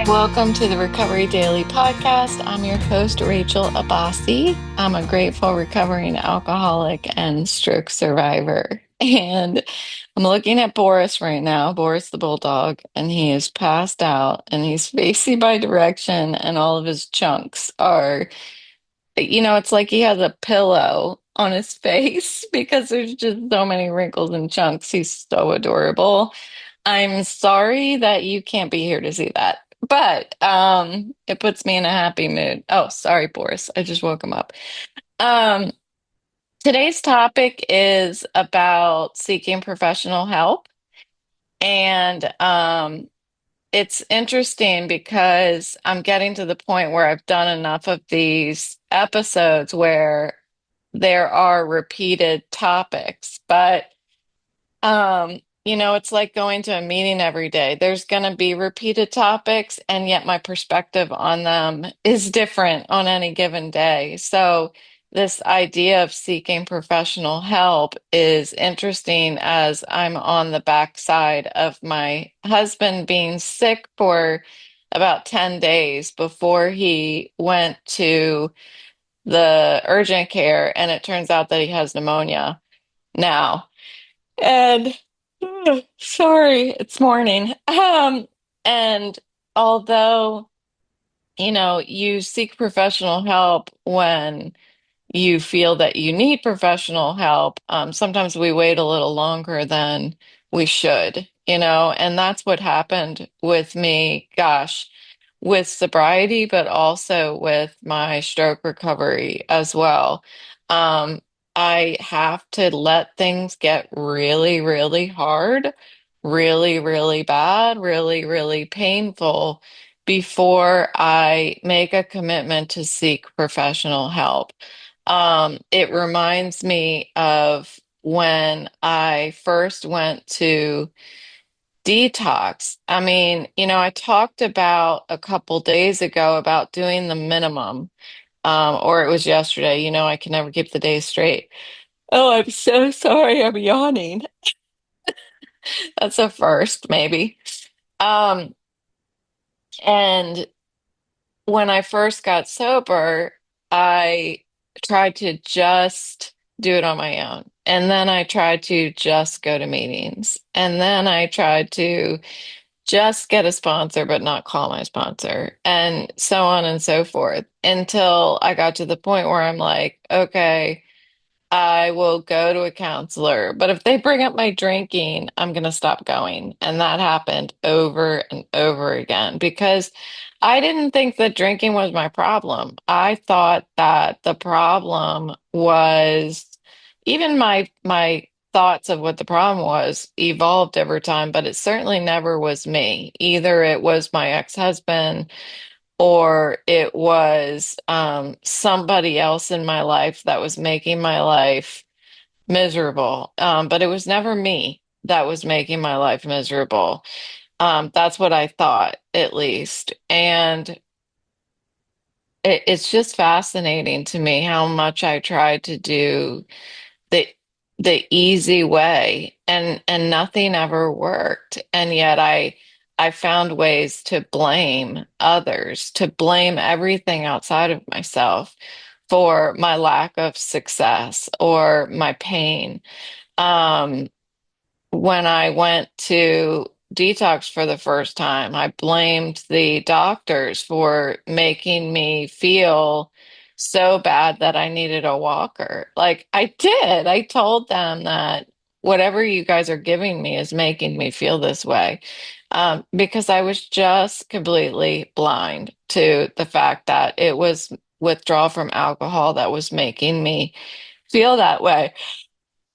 Welcome to the Recovery Daily Podcast. I'm your host, Rachel Abassi. I'm a grateful recovering alcoholic and stroke survivor. And I'm looking at Boris right now, Boris the bulldog, and he is passed out and he's facing my direction, and all of his chunks are, it's like he has a pillow on his face because there's just so many wrinkles and chunks. He's so adorable. I'm sorry that you can't be here to see that, but it puts me in a happy mood. Oh, sorry, Boris. I just woke him up. Um, Today's topic is about seeking professional help. And it's interesting because I'm getting to the point where I've done enough of these episodes where there are repeated topics, but it's like going to a meeting every day. There's going to be repeated topics, and yet my perspective on them is different on any given day. So, this idea of seeking professional help is interesting as I'm on the backside of my husband being sick for about 10 days before he went to the urgent care, and it turns out that he has pneumonia now. And sorry, it's morning. And although, you seek professional help when you feel that you need professional help, sometimes we wait a little longer than we should, and that's what happened with me, gosh, with sobriety, but also with my stroke recovery as well. Um, I have to let things get really, really hard, really, really bad, really, really painful before I make a commitment to seek professional help. It reminds me of when I first went to detox. I mean, I talked about a couple days ago about doing the minimum, or it was yesterday. I can never keep the days straight. Oh, I'm so sorry. I'm yawning. That's a first, maybe. Um, and when I first got sober, I tried to just do it on my own. And then I tried to just go to meetings. And then I tried to just get a sponsor, but not call my sponsor, and so on and so forth, until I got to the point where I'm like, okay, I will go to a counselor, but if they bring up my drinking, I'm going to stop going. And that happened over and over again because I didn't think that drinking was my problem. I thought that the problem was even my thoughts of what the problem was evolved over time, but it certainly never was me. Either it was my ex-husband or it was somebody else in my life that was making my life miserable. But it was never me that was making my life miserable. That's what I thought, at least. And it's just fascinating to me how much I tried to do the the easy way, and nothing ever worked. And yet I found ways to blame others, to blame everything outside of myself for my lack of success or my pain. Um, when I went to detox for the first time, I blamed the doctors for making me feel so bad that I needed a walker. Like I did. I told them that whatever you guys are giving me is making me feel this way. Because I was just completely blind to the fact that it was withdrawal from alcohol that was making me feel that way.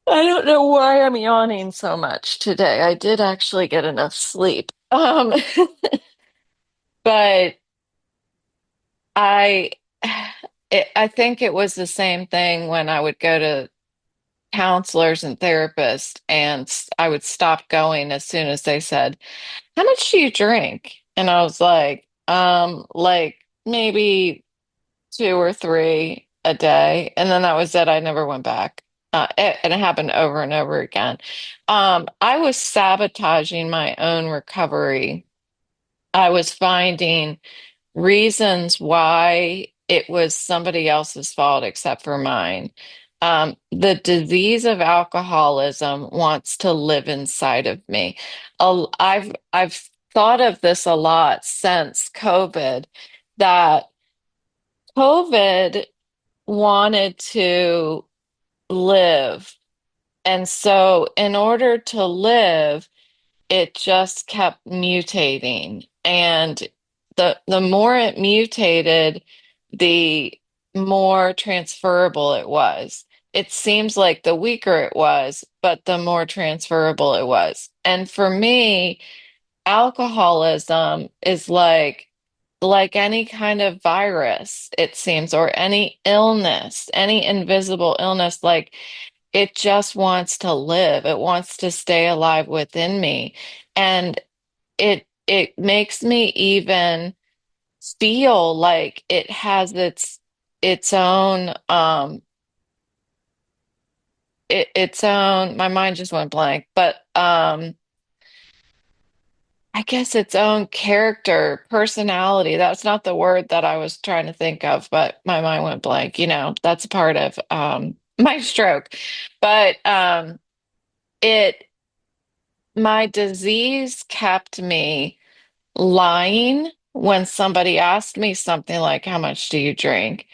I don't know why I'm yawning so much today. I did actually get enough sleep. But I I think it was the same thing when I would go to counselors and therapists, and I would stop going as soon as they said, "How much do you drink?" And I was like maybe two or three a day. And then that was it. I never went back. And it happened over and over again. I was sabotaging my own recovery I was finding reasons why it was somebody else's fault except for mine. The disease of alcoholism wants to live inside of me. I've thought of this a lot since COVID, that COVID wanted to live. And so in order to live, it just kept mutating. And the more it mutated, the more transferable it was. It seems like the weaker it was, but the more transferable it was. And for me, alcoholism is like any kind of virus, it seems, or any illness, any invisible illness, like it just wants to live. It wants to stay alive within me. And it makes me even feel like it has its own its own, my mind just went blank, but I guess its own character, personality. That's not the word that I was trying to think of, but my mind went blank. That's a part of my stroke. But it my disease kept me lying when somebody asked me something like, "How much do you drink?"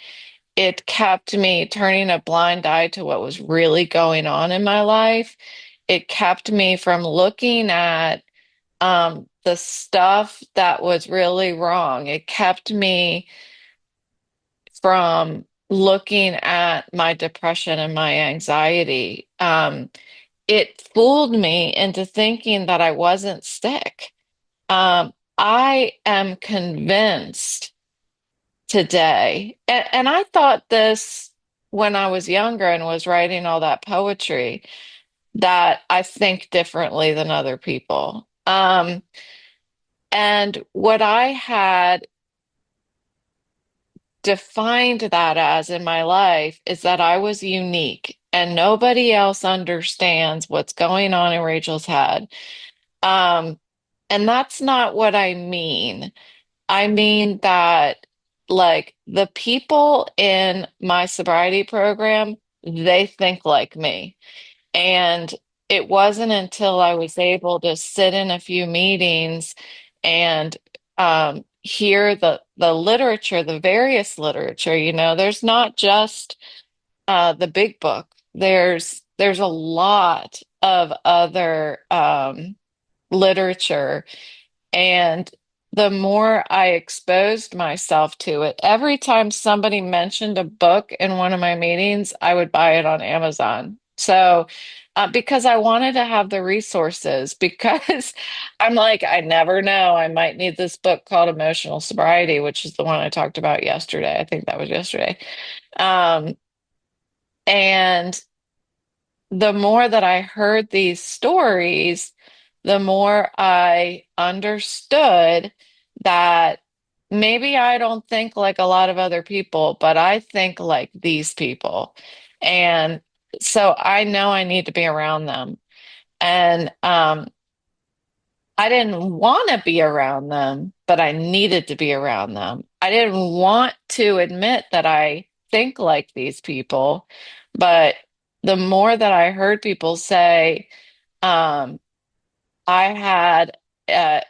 It kept me turning a blind eye to what was really going on in my life. It kept me from looking at the stuff that was really wrong. It kept me from looking at my depression and my anxiety. It fooled me into thinking that I wasn't sick. I am convinced today, and I thought this when I was younger and was writing all that poetry, that I think differently than other people. And what I had defined that as in my life is that I was unique and nobody else understands what's going on in Rachel's head. Um, and that's not what I mean. I mean that, like, the people in my sobriety program, they think like me. And it wasn't until I was able to sit in a few meetings and hear the literature, the various literature. There's not just the big book. There's a lot of other literature, and the more I exposed myself to it, every time somebody mentioned a book in one of my meetings, I would buy it on Amazon. So, because I wanted to have the resources, because I'm like, I never know. I might need this book called Emotional Sobriety, which is the one I talked about yesterday. I think that was yesterday. Um, and the more that I heard these stories, the more I understood that maybe I don't think like a lot of other people, but I think like these people. And so I know I need to be around them. And I didn't want to be around them, but I needed to be around them. I didn't want to admit that I think like these people, but the more that I heard people say, um, I had uh,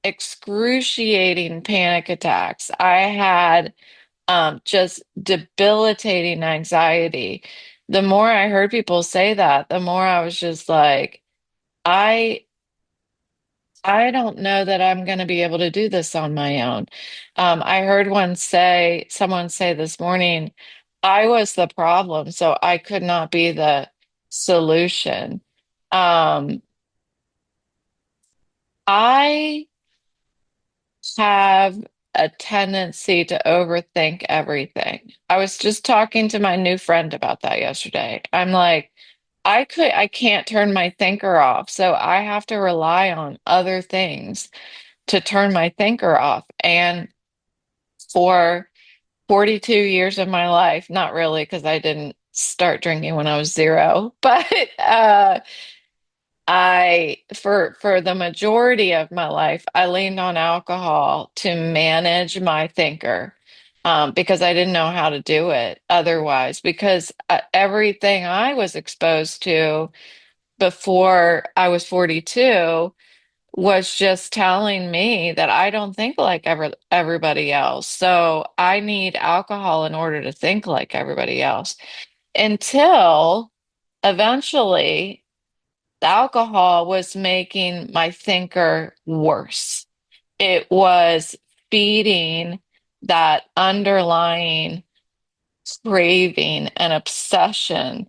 excruciating panic attacks. I had just debilitating anxiety. The more I heard people say that, the more I was just like, I I don't know that I'm going to be able to do this on my own. I heard someone say this morning, I was the problem, so I could not be the solution. Um, I have a tendency to overthink everything. I was just talking to my new friend about that yesterday. I'm like, I can't turn my thinker off, so I have to rely on other things to turn my thinker off. And for 42 years of my life, not really, because I didn't start drinking when I was zero, but For the majority of my life, I leaned on alcohol to manage my thinker, because I didn't know how to do it otherwise. Because everything I was exposed to before I was 42 was just telling me that I don't think like everybody else. So I need alcohol in order to think like everybody else. Until eventually the alcohol was making my thinker worse. It was feeding that underlying craving and obsession.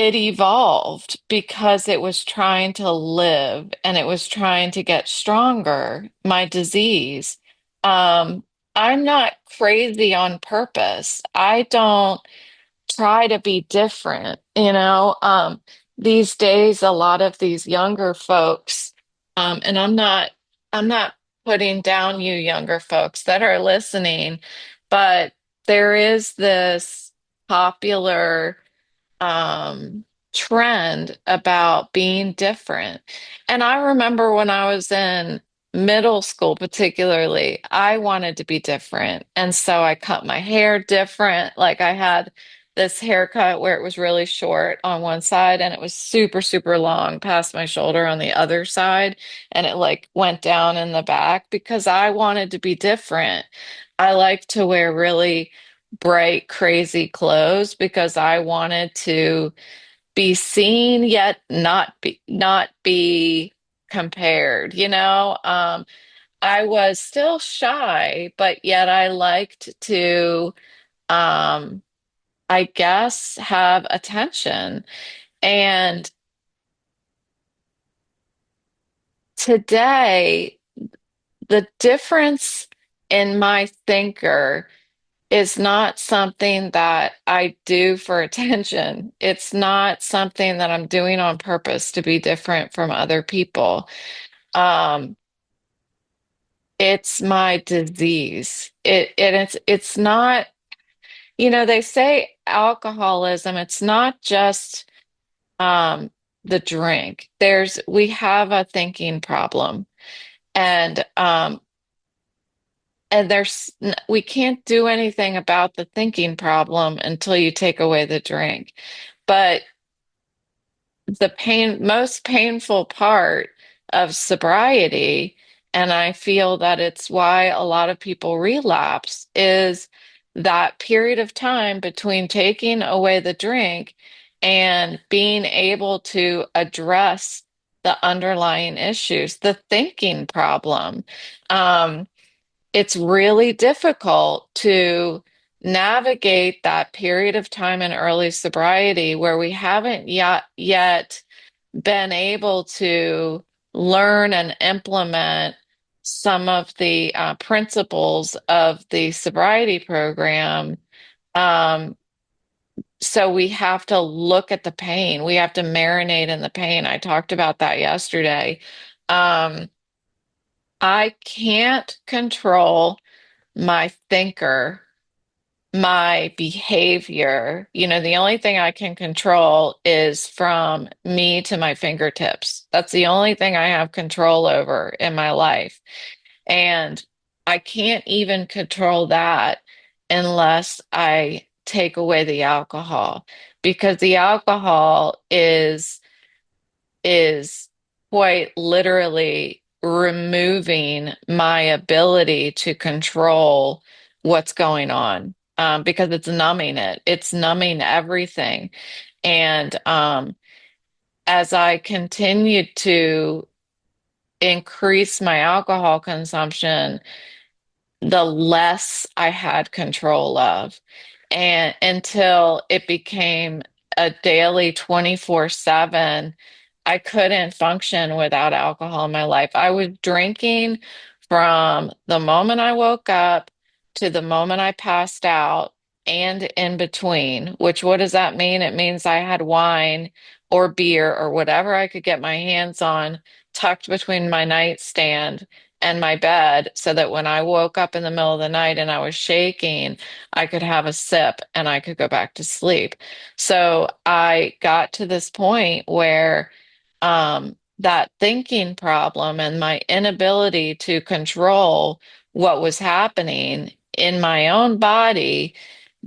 It evolved because it was trying to live and it was trying to get stronger, my disease. Um, I'm not crazy on purpose. I don't try to be different, you know. These days, a lot of these younger folks, and I'm not putting down you younger folks that are listening, but there is this popular trend about being different. And I remember when I was in middle school, particularly, I wanted to be different. And so I cut my hair different. Like I had this haircut where it was really short on one side and it was super, super long past my shoulder on the other side. And it like went down in the back because I wanted to be different. I like to wear really bright, crazy clothes because I wanted to be seen yet not be compared, you know? I was still shy, but yet I liked to um I guess have attention. And today the difference in my thinker is not something that I do for attention. It's not something that I'm doing on purpose to be different from other people. Um, it's my disease. It's not, they say alcoholism, it's not just um the drink. We have a thinking problem. And we can't do anything about the thinking problem until you take away the drink. But the most painful part of sobriety, and I feel that it's why a lot of people relapse, is that period of time between taking away the drink and being able to address the underlying issues, the thinking problem. Um, it's really difficult to navigate that period of time in early sobriety where we haven't yet been able to learn and implement some of the principles of the sobriety program. Um, so we have to look at the pain. We have to marinate in the pain. I talked about that yesterday. Um, I can't control my thinker, my behavior. The only thing I can control is from me to my fingertips. That's the only thing I have control over in my life. And I can't even control that unless I take away the alcohol, because the alcohol is quite literally removing my ability to control what's going on, because it's numbing it. It's numbing everything. And as I continued to increase my alcohol consumption, the less I had control of. And until it became a daily 24/7, I couldn't function without alcohol in my life. I was drinking from the moment I woke up to the moment I passed out and in between, which what does that mean? It means I had wine or beer or whatever I could get my hands on tucked between my nightstand and my bed so that when I woke up in the middle of the night and I was shaking, I could have a sip and I could go back to sleep. So I got to this point where that thinking problem and my inability to control what was happening in my own body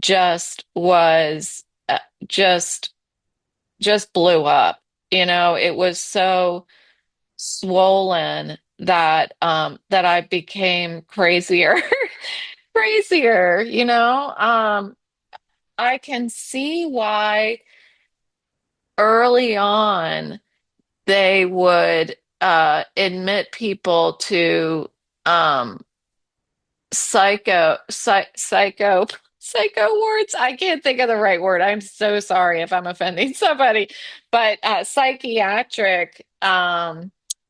just was just just blew up. It was so swollen that I became crazier, crazier, I can see why early on they would admit people to um psycho wards. I can't think of the right word. I'm so sorry if I'm offending somebody, but psychiatric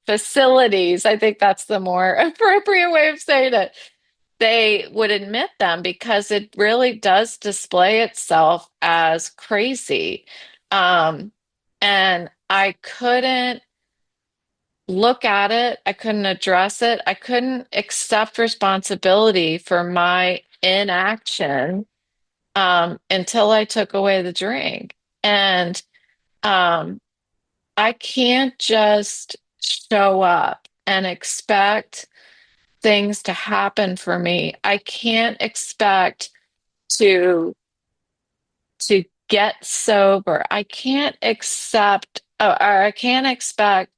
facilities, I think that's the more appropriate way of saying it. They would admit them because it really does display itself as crazy. Um, and I couldn't look at it. I couldn't address it. I couldn't accept responsibility for my inaction until I took away the drink. And um, I can't just show up and expect things to happen for me. I can't expect to get sober. I can't accept or I can't expect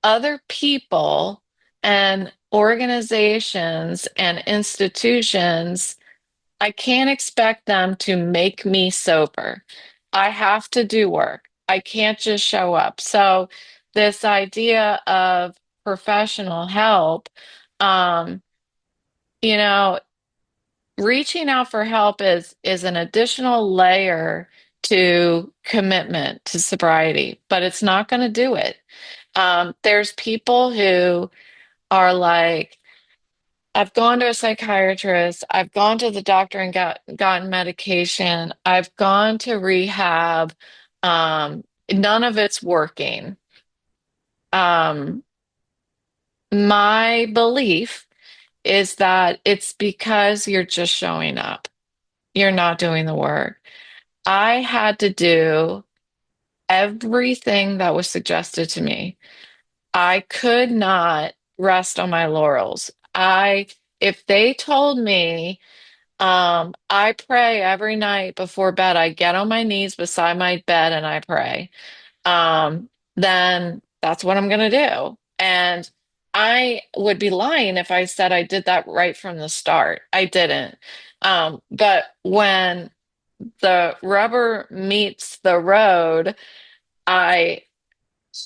other people and organizations and institutions, I can't expect them to make me sober. I have to do work. I can't just show up. So, this idea of professional help, um, you know, reaching out for help is an additional layer to commitment to sobriety, but it's not going to do it. There's people who are like, I've gone to a psychiatrist, I've gone to the doctor and gotten medication, I've gone to rehab, none of it's working. Um, my belief is that it's because you're just showing up. You're not doing the work. I had to do everything that was suggested to me. I could not rest on my laurels. If they told me, I pray every night before bed, I get on my knees beside my bed and I pray, then that's what I'm going to do. And I would be lying if I said I did that right from the start. I didn't. But when the rubber meets the road, I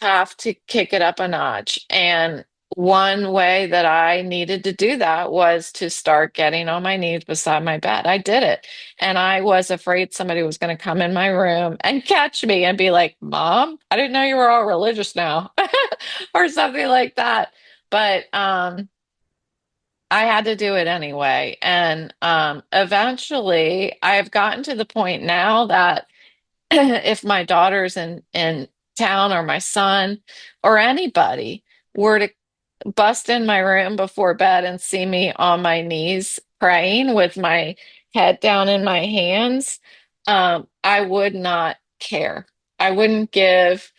have to kick it up a notch. And one way that I needed to do that was to start getting on my knees beside my bed. I did it. And I was afraid somebody was going to come in my room and catch me and be like, Mom, I didn't know you were all religious now, or something like that. But I had to do it anyway. And eventually, I've gotten to the point now that if my daughter's in town or my son or anybody were to bust in my room before bed and see me on my knees praying with my head down in my hands, I would not care. I wouldn't give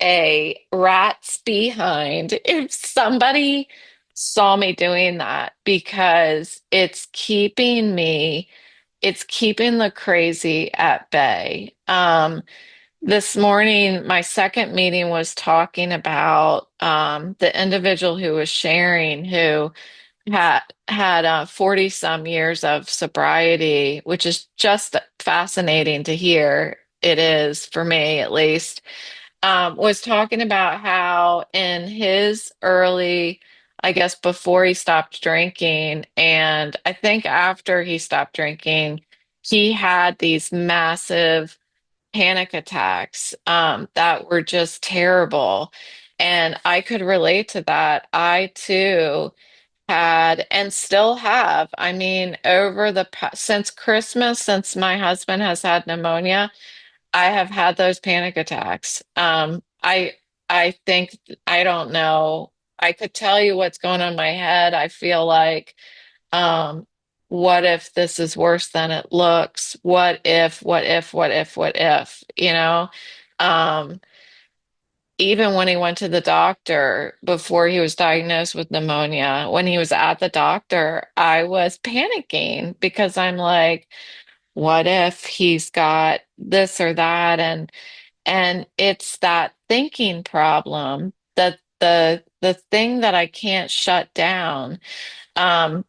a rat's behind if somebody saw me doing that because it's keeping the crazy at bay. This morning, my second meeting was talking about the individual who was sharing who had 40 some years of sobriety, which is just fascinating to hear. It is for me, at least. Was talking about how in his early, I guess, before he stopped drinking, and I think after he stopped drinking, he had these massive panic attacks that were just terrible. And I could relate to that. I too had and still have. I mean, since Christmas, since my husband has had pneumonia, I have had those panic attacks. I think I don't know. I could tell you what's going on in my head. I feel like, um, what if this is worse than it looks? What if, you know? Um, Even when he went to the doctor before he was diagnosed with pneumonia, when he was at the doctor, I was panicking because I'm like, what if he's got this or that? And it's that thinking problem that the thing that I can't shut down. Um,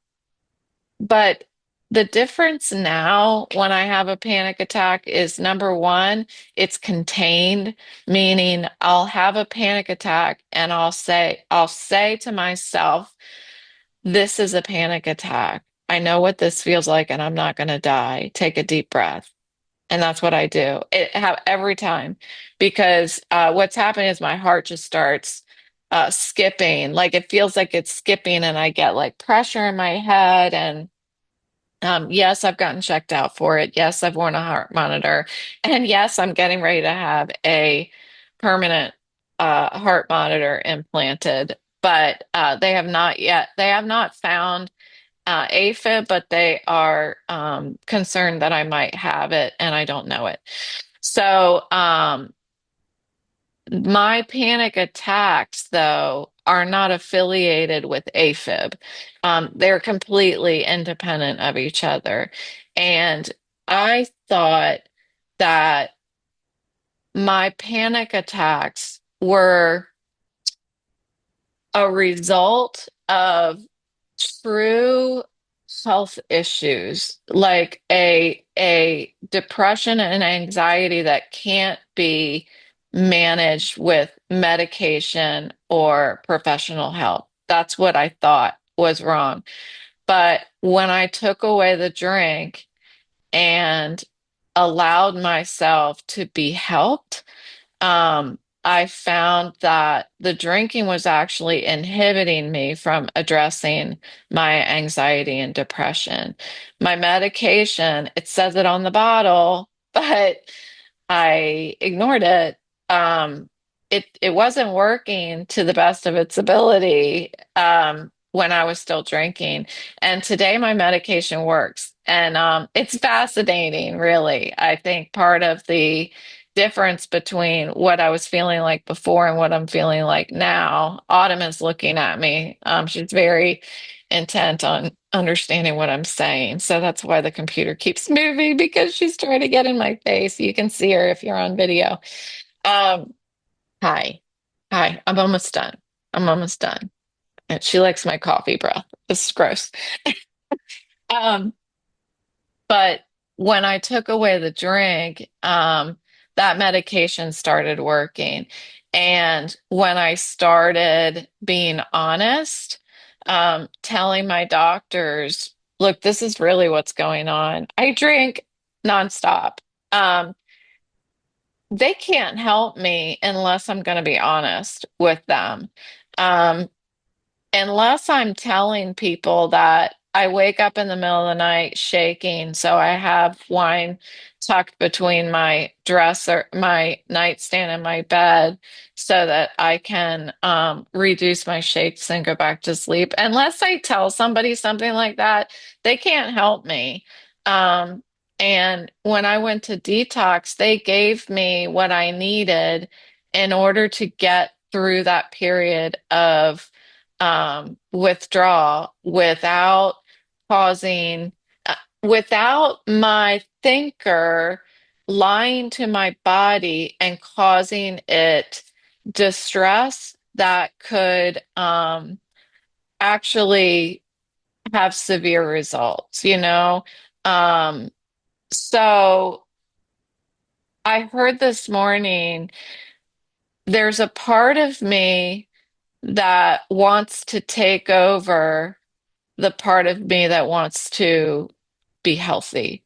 but the difference now when I have a panic attack is number one, it's contained, meaning I'll have a panic attack and I'll say to myself, this is a panic attack. I know what this feels like and I'm not going to die. Take a deep breath. And that's what I do. It have every time because what's happening is my heart just starts skipping. Like it feels like it's skipping and I get like pressure in my head and yes, I've gotten checked out for it. Yes, I've worn a heart monitor. And yes, I'm getting ready to have a permanent heart monitor implanted. But they have not found AFib, but they are concerned that I might have it and I don't know it. So, my panic attacks, though, are not affiliated with AFib. They're completely independent of each other. And I thought that my panic attacks were a result of true health issues, like a depression and anxiety that can't be managed with medication or professional help. That's what I thought was wrong. But when I took away the drink and allowed myself to be helped, I found that the drinking was actually inhibiting me from addressing my anxiety and depression. My medication, it says it on the bottle, but I ignored it. It wasn't working to the best of its ability when I was still drinking. And today my medication works. And it's fascinating, really. I think part of the difference between what I was feeling like before and what I'm feeling like now. Autumn is looking at me. She's very intent on understanding what I'm saying. So that's why the computer keeps moving because she's trying to get in my face. You can see her if you're on video. Um, Hi. Hi. I'm almost done. I'm almost done. And she likes my coffee breath. This is gross. Um, But when I took away the drink, that medication started working. And when I started being honest, telling my doctors, look, this is really what's going on. I drink nonstop. Um, they can't help me unless I'm going to be honest with them. Um, Unless I'm telling people that I wake up in the middle of the night shaking, so I have wine tucked between my dresser, my nightstand, and my bed so that I can reduce my shakes and go back to sleep. Unless I tell somebody something like that, they can't help me. Um, and when I went to detox, they gave me what I needed in order to get through that period of withdraw without causing, without my thinker lying to my body and causing it distress that could actually have severe results, you know? Um, so I heard this morning there's a part of me that wants to take over the part of me that wants to be healthy.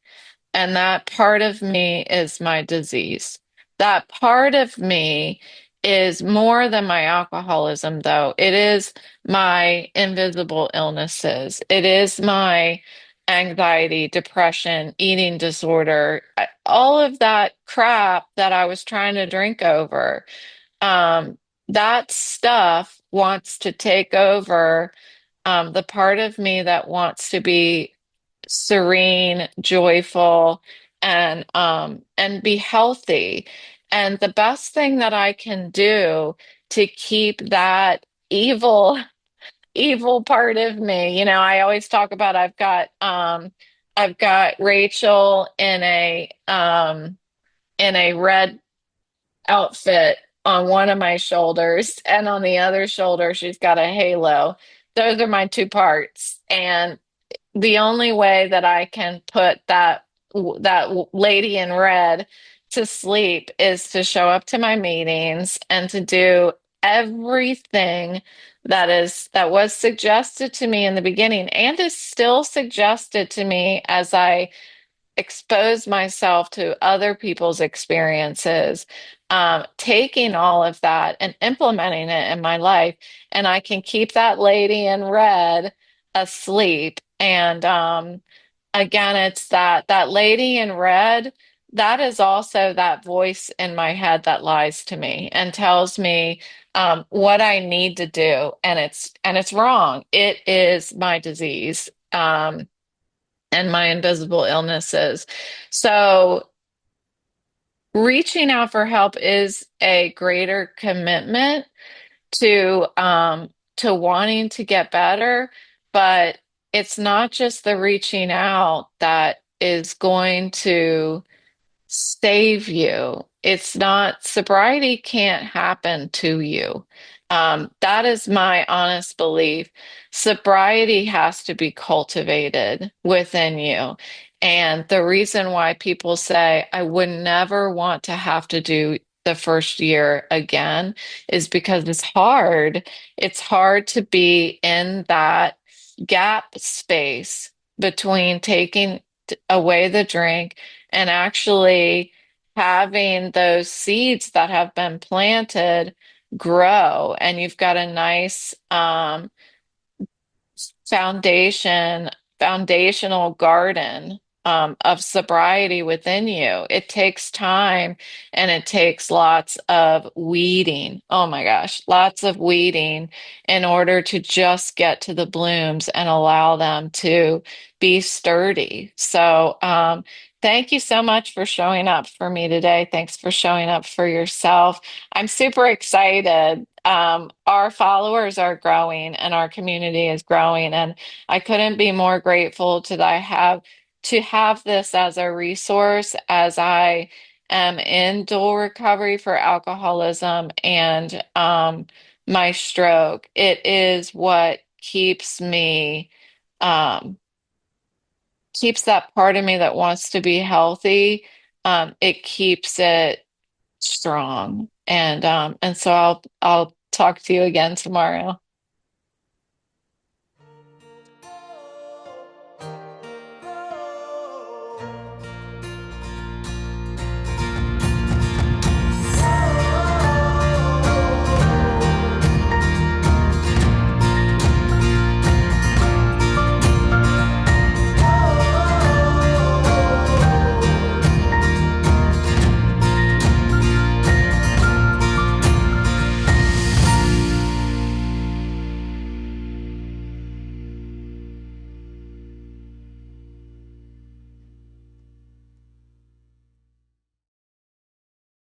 And that part of me is my disease. That part of me is more than my alcoholism, though. It is my invisible illnesses. It is my anxiety, depression, eating disorder, all of that crap that I was trying to drink over. Um, that stuff wants to take over the part of me that wants to be serene, joyful, and be healthy. And the best thing that I can do to keep that evil part of me, I always talk about I've got Rachel in a red outfit on one of my shoulders, and on the other shoulder she's got a halo. Those are my two parts. And the only way that I can put that lady in red to sleep is to show up to my meetings and to do everything that was suggested to me in the beginning and is still suggested to me as I expose myself to other people's experiences, taking all of that and implementing it in my life. And I can keep that lady in red asleep. And again, it's that lady in red. That is also that voice in my head that lies to me and tells me what I need to do, and it's wrong. It is my disease. And my invisible illnesses. So reaching out for help is a greater commitment to wanting to get better, but it's not just the reaching out that is going to save you. It's not, sobriety can't happen to you. That is my honest belief. Sobriety has to be cultivated within you. And the reason why people say, I would never want to have to do the first year again is because it's hard. It's hard to be in that gap space between taking away the drink and actually having those seeds that have been planted grow. And you've got a nice foundational garden of sobriety within you. It takes time and it takes lots of weeding. Oh my gosh, lots of weeding in order to just get to the blooms and allow them to be sturdy. So, thank you so much for showing up for me today. Thanks for showing up for yourself. I'm super excited. Our followers are growing and our community is growing, and I couldn't be more grateful to have this as a resource as I am in dual recovery for alcoholism and my stroke. It is what um, keeps that part of me that wants to be healthy. It keeps it strong, and so I'll talk to you again tomorrow.